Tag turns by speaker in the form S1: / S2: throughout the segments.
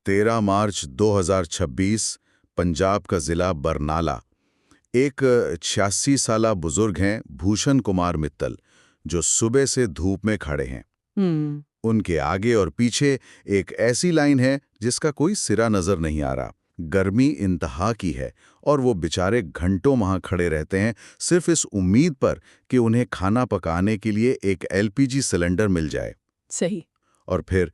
S1: 13 مارچ 2026 पंजाब का ज़िला बरनाला। एक 86 साला बुजुर्ग हैं भूषण कुमार मित्तल, जो सुबह से धूप में खड़े हैं। उनके आगे और पीछे एक ऐसी लाइन है जिसका कोई सिरा नजर नहीं आ रहा। गर्मी इंतहा की है और वो बेचारे घंटों वहां खड़े रहते हैं, सिर्फ इस उम्मीद पर कि उन्हें खाना पकाने के लिए एक एलपीजी सिलेंडर मिल जाए।
S2: सही।
S1: और फिर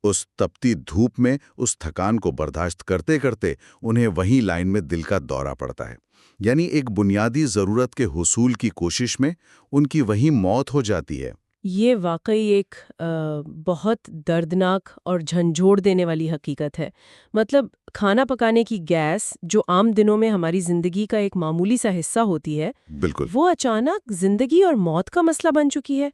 S1: उस तपती धूप में उस थकान को बर्दाश्त करते करते उन्हें वहीं लाइन में दिल का दौरा पड़ता है। यानी एक बुनियादी ज़रूरत के हुसूल की कोशिश में उनकी वहीं मौत हो जाती है।
S2: ये वाकई एक बहुत दर्दनाक और झंझोड़ देने वाली हकीकत है। मतलब खाना पकाने की गैस, जो आम दिनों में हमारी जिंदगी का एक मामूली सा हिस्सा होती है,
S1: बिल्कुल।
S2: वो अचानक जिंदगी और मौत का मसला बन चुकी है।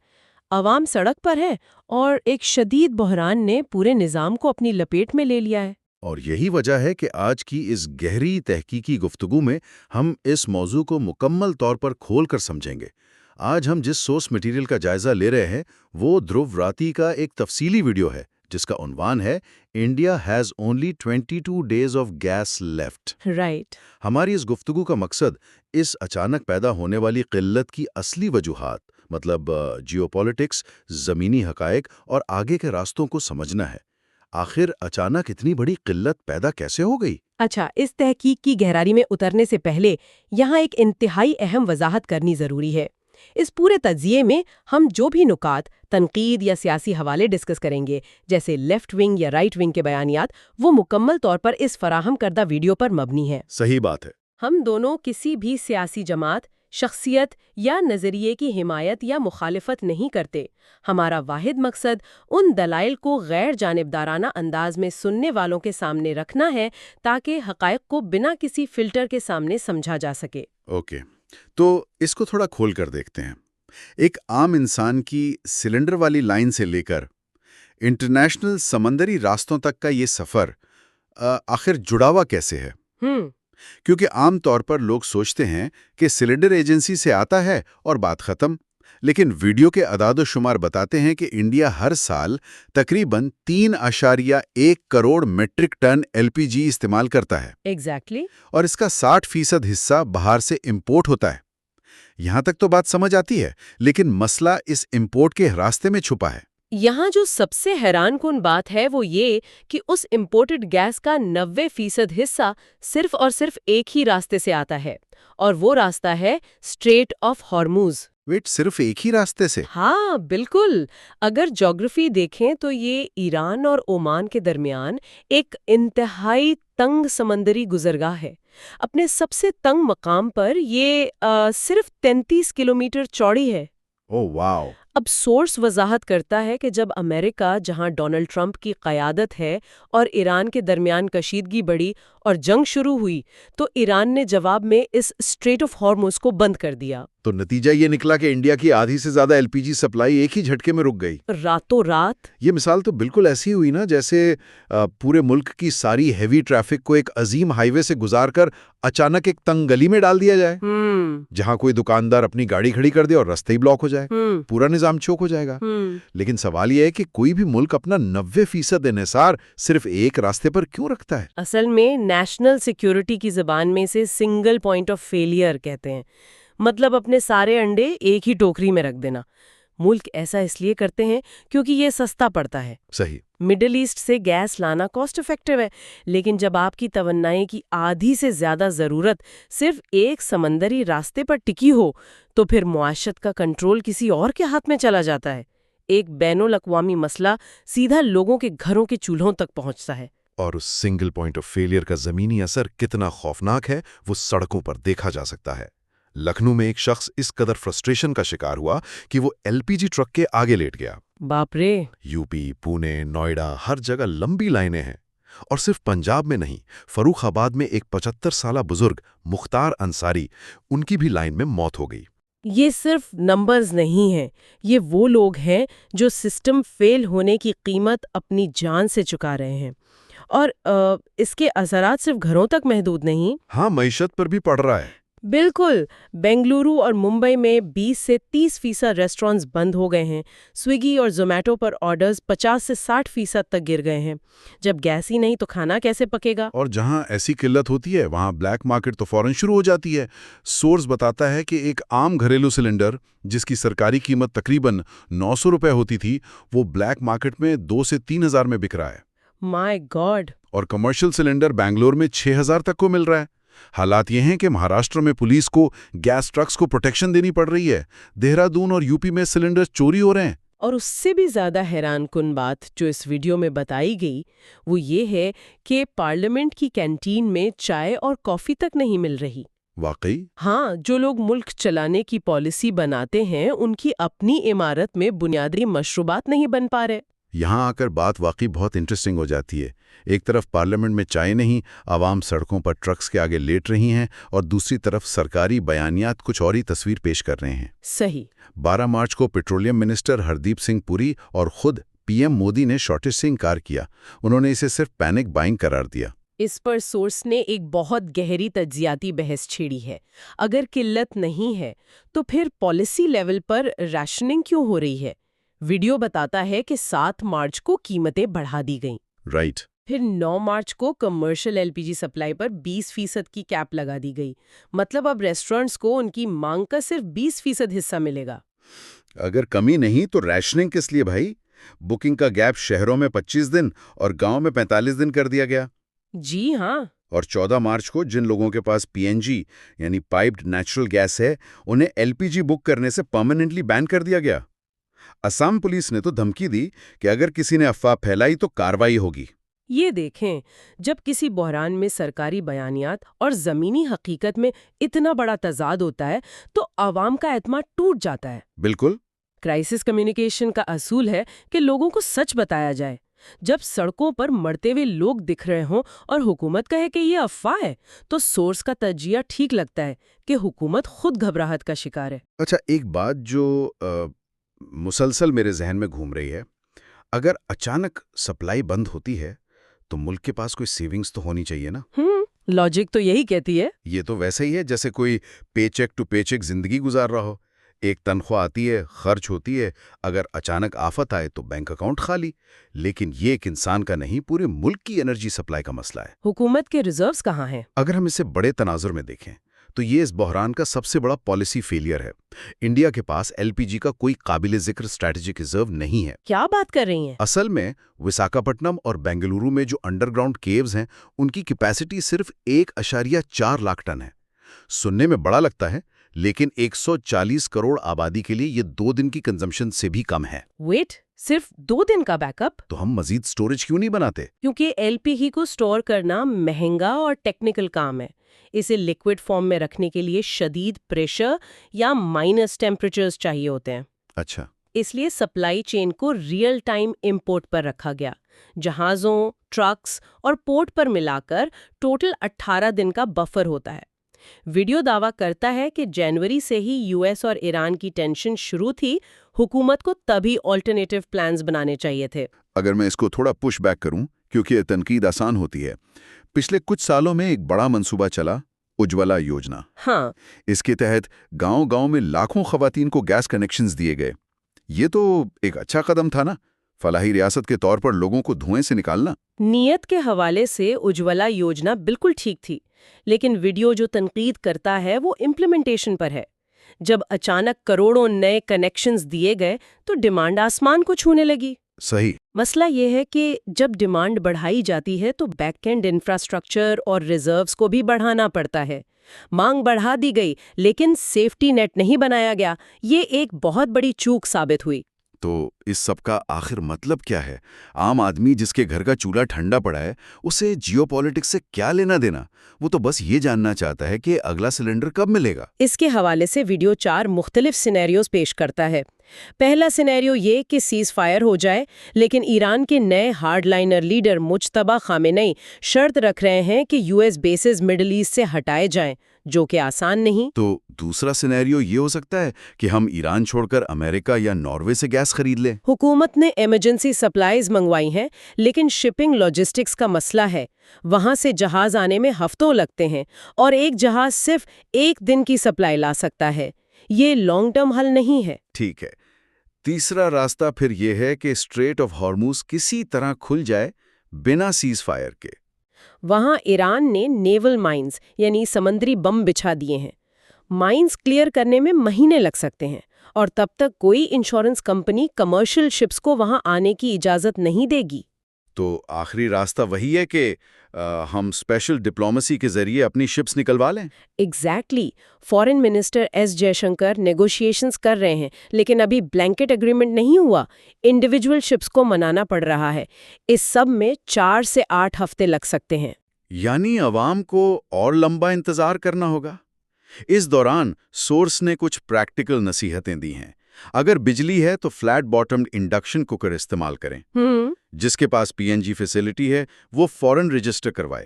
S2: आवाम सड़क पर है और एक शदीद बहरान ने पूरे निज़ाम को अपनी लपेट में ले लिया है।
S1: और यही वजह है कि आज की इस गहरी तहकीकी गुफ्तगू में हम इस मौजू को मुकम्मल तौर पर खोल कर समझेंगे। आज हम जिस सोर्स मटेरियल का जायजा ले रहे हैं वो ध्रुव राती का एक तफसीली वीडियो है, जिसका उन्वान है India has only 22 days of gas left.
S2: Right.
S1: हमारी इस गुफ्तगू का मकसद इस अचानक पैदा होने वाली किल्लत की असली वजूहात, मतलब जियोपॉलिटिक्स, ज़मीनी हकायक और आगे के रास्तों को समझना है। आखिर अचानक इतनी बड़ी किल्लत पैदा कैसे हो गई?
S2: अच्छा, इस तहकीक की गहराई में उतरने से पहले यहाँ एक इंतहाई अहम वजाहत करनी ज़रूरी है। इस पूरे तज्जिए में हम जो भी नुकात, तनकीद या सियासी हवाले डिस्कस करेंगे, जैसे लेफ्ट विंग या राइट विंग के बयानियात, वो मुकम्मल तौर पर इस फराहम करदा वीडियो पर मबनी है।
S1: सही बात है।
S2: हम दोनों किसी भी सियासी जमात, शख्सियत या नज़रिए की हिमायत या मुखालिफत नहीं करते। हमारा वाहिद मकसद उन दलाइल को गैर जानिबदाराना अंदाज में सुनने वालों के सामने रखना है, ताकि हक़ाइक़ को बिना किसी फिल्टर के सामने समझा जा सके।
S1: ओके, तो इसको थोड़ा खोल कर देखते हैं। एक आम इंसान की सिलेंडर वाली लाइन से लेकर इंटरनेशनल समंदरी रास्तों तक का ये सफ़र आखिर जुड़ा हुआ कैसे है? क्योंकि आम तौर पर लोग सोचते हैं कि सिलेंडर एजेंसी से आता है और बात खत्म, लेकिन वीडियो के अदाद-ओ-शुमार बताते हैं कि इंडिया हर साल तकरीबन 3.1 करोड़ मीट्रिक टन एलपीजी इस्तेमाल करता है।
S2: एग्जैक्टली।
S1: और इसका 60% हिस्सा बाहर से इंपोर्ट होता है। यहाँ तक तो बात समझ आती है, लेकिन मसला इस इंपोर्ट के रास्ते में छुपा है।
S2: यहाँ जो सबसे हैरानकुन बात है वो ये कि उस इम्पोर्टेड गैस का 90% हिस्सा सिर्फ और सिर्फ एक ही रास्ते से आता है, और वो रास्ता है स्ट्रेट ऑफ हॉर्मूज।
S1: वेट, सिर्फ एक ही रास्ते से?
S2: हाँ बिल्कुल। अगर ज्योग्राफी देखें तो ये ईरान और ओमान के दरमियान एक इंतहाई तंग समंदरी गुजरगाह है। अपने सबसे तंग मकाम पर ये सिर्फ 33 किलोमीटर चौड़ी है।
S1: Oh wow.
S2: अब सोर्स वजाहत करता है कि जब अमेरिका, जहां डोनाल्ड ट्रंप की क़यादत है, और ईरान के दरमियान कशीदगी बढ़ी और जंग शुरू हुई, तो ईरान ने जवाब में इस स्ट्रेट ऑफ हॉर्मुज को बंद कर दिया।
S1: तो नतीजा ये निकला कि इंडिया की आधी से ज्यादा एलपीजी सप्लाई एक ही झटके में रुक गई।
S2: रातों रात।
S1: ये मिसाल तो बिल्कुल ऐसी हुई ना, जैसे पूरे मुल्क की सारी हैवी ट्रैफिक को एक अजीम हाईवे से गुजारकर अचानक एक तंग गली में डाल दिया जाए, जहां कोई दुकानदार अपनी गाड़ी खड़ी कर दे और रास्ते ही ब्लॉक हो जाए। पूरा निजाम चौक हो जाएगा। लेकिन सवाल यह है कि कोई भी मुल्क अपना 90% इन्हिसार सिर्फ एक रास्ते पर क्यों रखता है?
S2: असल में नेशनल सिक्योरिटी की ज़बान में से सिंगल पॉइंट ऑफ फेलियर कहते हैं। मतलब अपने सारे अंडे एक ही टोकरी में रख देना। मुल्क ऐसा इसलिए करते हैं क्योंकि ये सस्ता पड़ता है।
S1: सही।
S2: मिडिल ईस्ट से गैस लाना कॉस्ट इफेक्टिव है, लेकिन जब आपकी तवन्नाई की आधी से ज्यादा जरूरत सिर्फ एक समंदरी रास्ते पर टिकी हो, तो फिर मुआशरत का कंट्रोल किसी और के हाथ में चला जाता है। एक बैनुल अक़वामी मसला सीधा लोगों के घरों के चूल्हों तक पहुंचता है।
S1: और उस सिंगल पॉइंट ऑफ फेलियर का जमीनी असर कितना खौफनाक है वो सड़कों पर देखा जा सकता है। लखनऊ में एक शख्स इस कदर फ्रस्ट्रेशन का शिकार हुआ कि वो एलपीजी ट्रक के आगे लेट गया।
S2: बाप रे।
S1: यूपी, पुणे, नोएडा, हर जगह लंबी लाइनें हैं। और सिर्फ पंजाब में नहीं, फर्रुखाबाद में एक 75 साला बुजुर्ग मुख्तार अंसारी, उनकी भी लाइन में मौत हो गई।
S2: ये सिर्फ नंबर्स नहीं हैं, ये वो लोग हैं जो सिस्टम फेल होने की कीमत अपनी जान से चुका रहे हैं। और इसके असरात सिर्फ घरों तक महदूद नहीं।
S1: हाँ, मईशत पर भी पड़ रहा है।
S2: बिल्कुल। बेंगलुरु और मुंबई में 20 से 30% रेस्टोरेंट्स बंद हो गए हैं। स्विगी और जोमेटो पर ऑर्डर्स 50 से 60% तक गिर गए हैं। जब गैस ही नहीं तो खाना कैसे पकेगा?
S1: और जहां ऐसी किल्लत होती है वहां ब्लैक मार्केट तो फौरन शुरू हो जाती है। सोर्स बताता है कि एक आम घरेलू सिलेंडर जिसकी सरकारी कीमत तकरीबन 900 रुपए होती थी, वो ब्लैक मार्केट में 2 से 3 हजार में बिक रहा है।
S2: My God!
S1: और कमर्शियल सिलेंडर बैंगलोर में 6,000 तक को मिल रहा है। हालात ये हैं कि महाराष्ट्र में पुलिस को गैस ट्रक्स को प्रोटेक्शन देनी पड़ रही है। देहरादून और यूपी में सिलेंडर चोरी हो रहे हैं।
S2: और उससे भी ज्यादा हैरानकुन बात जो इस वीडियो में बताई गई वो ये है कि पार्लियामेंट की कैंटीन में चाय और कॉफी तक नहीं मिल रही।
S1: वाकई?
S2: हाँ, जो लोग मुल्क चलाने की पॉलिसी बनाते हैं उनकी अपनी इमारत में बुनियादी मशरूबात नहीं बन पा रहे।
S1: यहाँ आकर बात वाकई बहुत इंटरेस्टिंग हो जाती है। एक तरफ पार्लियामेंट में चाय नहीं, आवाम सड़कों पर ट्रक्स के आगे लेट रही हैं, और दूसरी तरफ सरकारी बयानियात कुछ और ही तस्वीर पेश कर रहे हैं।
S2: सही।
S1: 12 मार्च को पेट्रोलियम मिनिस्टर हरदीप सिंह पुरी और खुद पीएम मोदी ने शॉर्टेज से इनकार किया। उन्होंने इसे सिर्फ पैनिक बाइंग करार दिया।
S2: इस पर सोर्स ने एक बहुत गहरी तज्जियाती बहस छेड़ी है। अगर किल्लत नहीं है तो फिर पॉलिसी लेवल पर राशनिंग क्यों हो रही है? वीडियो बताता है कि 7 मार्च को कीमतें बढ़ा दी गईं।
S1: राइट।
S2: फिर 9 मार्च को कमर्शियल एलपीजी सप्लाई पर 20% की कैप लगा दी गई। मतलब अब रेस्टोरेंट्स को उनकी मांग का सिर्फ 20% हिस्सा मिलेगा।
S1: अगर कमी नहीं तो रैशनिंग किस लिए भाई? बुकिंग का गैप शहरों में 25 दिन और गांव में 45 दिन कर दिया गया।
S2: जी हाँ।
S1: और 14 मार्च को जिन लोगों के पास पीएनजी यानी पाइप्ड नेचुरल गैस है, उन्हें एलपीजी बुक करने से परमानेंटली बैन कर दिया गया। असम पुलिस ने तो धमकी दी कि अगर किसी ने अफवाह फैलाई तो कार्रवाई होगी।
S2: ये देखें, जब किसी बहरान में सरकारी बयानियात और ज़मीनी हकीकत में इतना बड़ा तज़ाद होता है तो आवाम का एतमाद टूट जाता है।
S1: बिल्कुल।
S2: क्राइसिस कम्युनिकेशन का असूल है कि लोगों को सच बताया जाए। जब सड़कों पर मरते हुए लोग दिख रहे हों और हुकूमत कहे कि ये अफवाह है, तो सोर्स का तजिया ठीक लगता है कि हुकूमत खुद घबराहट का शिकार है।
S1: अच्छा, एक बात जो मुसलसल मेरे जहन में घूम रही है, अगर अचानक सप्लाई बंद होती है तो मुल्क के पास कोई सेविंग्स तो होनी चाहिए ना?
S2: लॉजिक तो यही कहती है।
S1: ये तो वैसे ही है जैसे कोई पेचेक टू पेचेक जिंदगी गुजार रहा हो। एक तनख्वाह आती है, खर्च होती है, अगर अचानक आफत आए तो बैंक अकाउंट खाली। लेकिन ये एक इंसान का नहीं, पूरे मुल्क की एनर्जी सप्लाई का मसला है।
S2: हुकूमत के रिजर्व्स कहाँ हैं?
S1: अगर हम इसे बड़े तनाजुर में देखें तो ये इस बहरान का सबसे बड़ा पॉलिसी फेलियर है। इंडिया के पास एलपीजी का कोई काबिल जिक्र स्ट्रैटेजिक रिजर्व नहीं है।
S2: क्या बात कर रही हैं?
S1: असल में विशाखापट्टनम और बेंगलुरु में जो अंडरग्राउंड केव्स हैं, उनकी कैपेसिटी सिर्फ 1.4 लाख टन है। सुनने में बड़ा लगता है, लेकिन 140 करोड़ आबादी के लिए ये 2 दिन की कंजम्पशन से भी कम है।
S2: वेट, सिर्फ 2 दिन का बैकअप?
S1: तो हम मजीद स्टोरेज क्यों नहीं बनाते?
S2: क्योंकि एलपीजी को स्टोर करना महंगा और टेक्निकल काम है। इसे लिक्विड फॉर्म में रखने के लिए शदीद प्रेशर या माइनस टेम्परेचर्स चाहिए होते हैं।
S1: अच्छा।
S2: इसलिए सप्लाई चेन को रियल टाइम इंपोर्ट पर रखा गया। जहाज़ों, ट्रक्स और पोर्ट पर मिलाकर टोटल 18 दिन का बफर होता है। वीडियो दावा करता है कि जनवरी से ही यूएस और ईरान की टेंशन शुरू थी। हुकूमत को तभी ऑल्टरनेटिव प्लान्स बनाने चाहिए थे।
S1: अगर मैं इसको थोड़ा पुश बैक करूं, क्योंकि ये तनकीद आसान होती है, पिछले कुछ सालों में एक बड़ा मंसूबा चला, उज्ज्वला योजना।
S2: हाँ।
S1: इसके तहत गांव-गांव में लाखों खवातीन को गैस कनेक्शंस दिए गए। ये तो एक अच्छा कदम था ना, फलाही रियासत के तौर पर लोगों को धुएं से निकालना।
S2: नीयत के हवाले से उज्ज्वला योजना बिल्कुल ठीक थी, लेकिन वीडियो जो तनकीद करता है वो इम्प्लीमेंटेशन पर है। जब अचानक करोड़ों नए कनेक्शंस दिए गए तो डिमांड आसमान को छूने लगी।
S1: सही।
S2: मसला ये है कि जब डिमांड बढ़ाई जाती है तो बैकएंड इंफ्रास्ट्रक्चर और रिजर्व्स को भी बढ़ाना पड़ता है। मांग बढ़ा दी गई लेकिन सेफ्टी नेट नहीं बनाया गया। ये एक बहुत बड़ी चूक साबित हुई।
S1: तो इस सब का आखिर मतलब क्या है? आम आदमी जिसके घर का चूल्हा ठंडा पड़ा है, उसे जियोपॉलिटिक्स से क्या लेना देना? वो तो बस ये जानना चाहता है कि अगला सिलेंडर कब मिलेगा।
S2: इसके हवाले से वीडियो 4 मुख्तलिफ सिनेरियोज पेश करता है। پہلا سینیریو یہ کہ سیز فائر ہو جائے، لیکن ایران کے نئے hard liner leader Mojtaba Khamenei شرط رکھ رہے ہیں کہ U S bases Middle East سے ہٹائے جائیں، جو کہ آسان نہیں۔
S1: تو دوسرا سینیریو یہ ہو سکتا ہے کہ ہم ایران چھوڑ کر امریکہ یا ناروے سے گیس خرید لیں۔
S2: حکومت نے ایمرجنسی سپلائیز منگوائی ہیں، لیکن شپنگ لاجسٹکس کا مسئلہ ہے۔ وہاں سے جہاز آنے میں ہفتوں لگتے ہیں، اور ایک جہاز صرف ایک دن کی سپلائی لا سکتا ہے۔ یہ لانگ ٹرم حل نہیں ہے۔
S1: ٹھیک ہے، تیسرا راستہ پھر یہ ہے کہ اسٹریٹ آف ہارموز کسی طرح کھل جائے بنا سیز فائر کے۔
S2: وہاں ایران نے نیول مائنز یعنی سمندری بم بچھا دیے ہیں۔ مائنز کلیئر کرنے میں مہینے لگ سکتے ہیں، اور تب تک کوئی انشورنس کمپنی کمرشل شپس کو وہاں آنے کی اجازت نہیں دے گی۔
S1: تو آخری راستہ وہی ہے کہ ہم اسپیشل ڈپلومیسی کے ذریعے اپنی شپس نکلوا لیں۔
S2: Exactly. Foreign minister S J Shankar negotiations کر رہے ہیں، لیکن ابھی بلینکٹ اگریمنٹ نہیں ہوا۔ انڈیویجول شپس کو منانا پڑ رہا ہے۔ اس سب میں 4 سے 8 ہفتے لگ سکتے ہیں۔
S1: یعنی عوام کو اور لمبا انتظار کرنا ہوگا۔ اس دوران سورس نے کچھ پریکٹیکل نصیحتیں دی ہیں۔ اگر بجلی ہے تو فلیٹ باٹمڈ انڈکشن کوکر استعمال کریں۔ جس کے پاس پی این جی فیسلٹی ہے وہ فوراً رجسٹر کروائے۔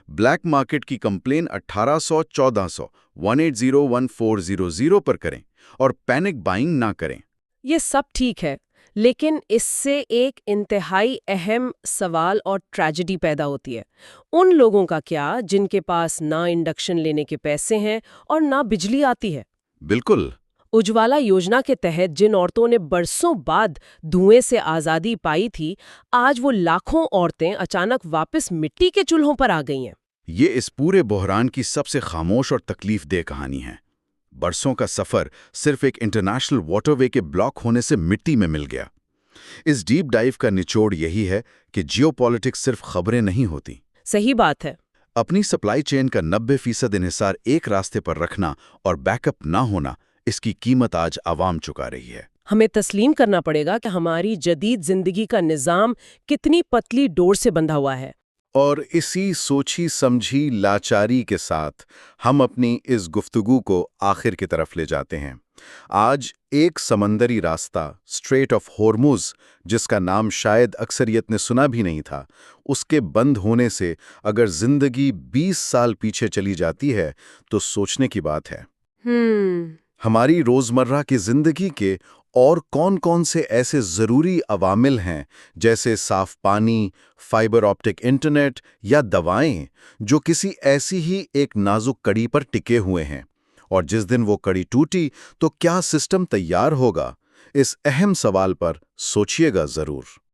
S1: بلیک مارکیٹ کی کمپلین 1800-1400 180-1400 پر کریں اور پینک بائنگ نہ کریں۔
S2: یہ سب ٹھیک ہے، لیکن اس سے ایک انتہائی اہم سوال اور ٹریجڈی پیدا ہوتی ہے۔ ان لوگوں کا کیا جن کے پاس نہ انڈکشن لینے کے پیسے ہیں اور نہ بجلی آتی ہے؟
S1: بالکل۔
S2: اجوالا یوجنا کے تحت جن عورتوں نے برسوں بعد دھوئیں سے آزادی پائی تھی، آج وہ لاکھوں عورتیں اچانک واپس مٹی کے چولہوں پر آ گئی ہیں۔
S1: یہ اس پورے بحران کی سب سے خاموش اور تکلیف دہ کہانی ہے۔ برسوں کا سفر صرف ایک انٹرنیشنل واٹر وے کے بلاک ہونے سے مٹی میں مل گیا۔ اس ڈیپ ڈائیو کا نچوڑ یہی ہے کہ جیو پالیٹکس صرف خبریں نہیں ہوتی۔
S2: صحیح بات ہے۔
S1: اپنی سپلائی چین کا 90% انحصار ایک راستے پر رکھنا اور بیک اپ نہ ہونا، اس کی قیمت آج عوام چکا رہی ہے۔
S2: ہمیں تسلیم کرنا پڑے گا کہ ہماری جدید زندگی کا نظام کتنی پتلی ڈور سے بندھا ہوا ہے۔
S1: اور اسی سوچی سمجھی لاچاری کے ساتھ ہم اپنی اس گفتگو کو آخر کی طرف لے جاتے ہیں۔ آج ایک سمندری راستہ، اسٹریٹ آف ہورموز، جس کا نام شاید اکثریت نے سنا بھی نہیں تھا، اس کے بند ہونے سے اگر زندگی 20 سال پیچھے چلی جاتی ہے تو سوچنے کی بات ہے۔ ہماری روزمرہ کی زندگی کے اور کون سے ایسے ضروری عوامل ہیں، جیسے صاف پانی، فائبر آپٹک انٹرنیٹ یا دوائیں، جو کسی ایسی ہی ایک نازک کڑی پر ٹکے ہوئے ہیں، اور جس دن وہ کڑی ٹوٹی تو کیا سسٹم تیار ہوگا؟ اس اہم سوال پر سوچیے گا ضرور۔